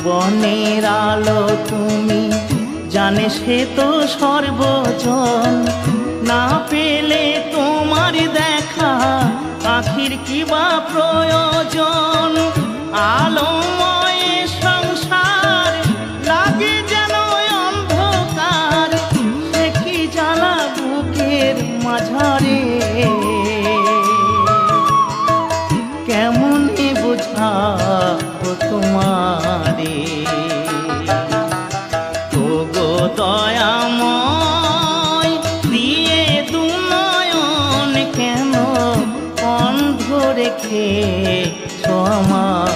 জীবনের আলো তুমি, জানে সে তো সর্বজন। না পেলে তোমার দেখা আখির কি বা প্রয়োজন। আলোময় সংসার লাগে যেন অন্ধকার, সে কি জ্বালা বুকের মাঝারে, কেমনে বোঝাবো তোমারে। ওগো দয়াময় দিয়ে দু নয়ন কেন অন্ধ রেখেছো আমার।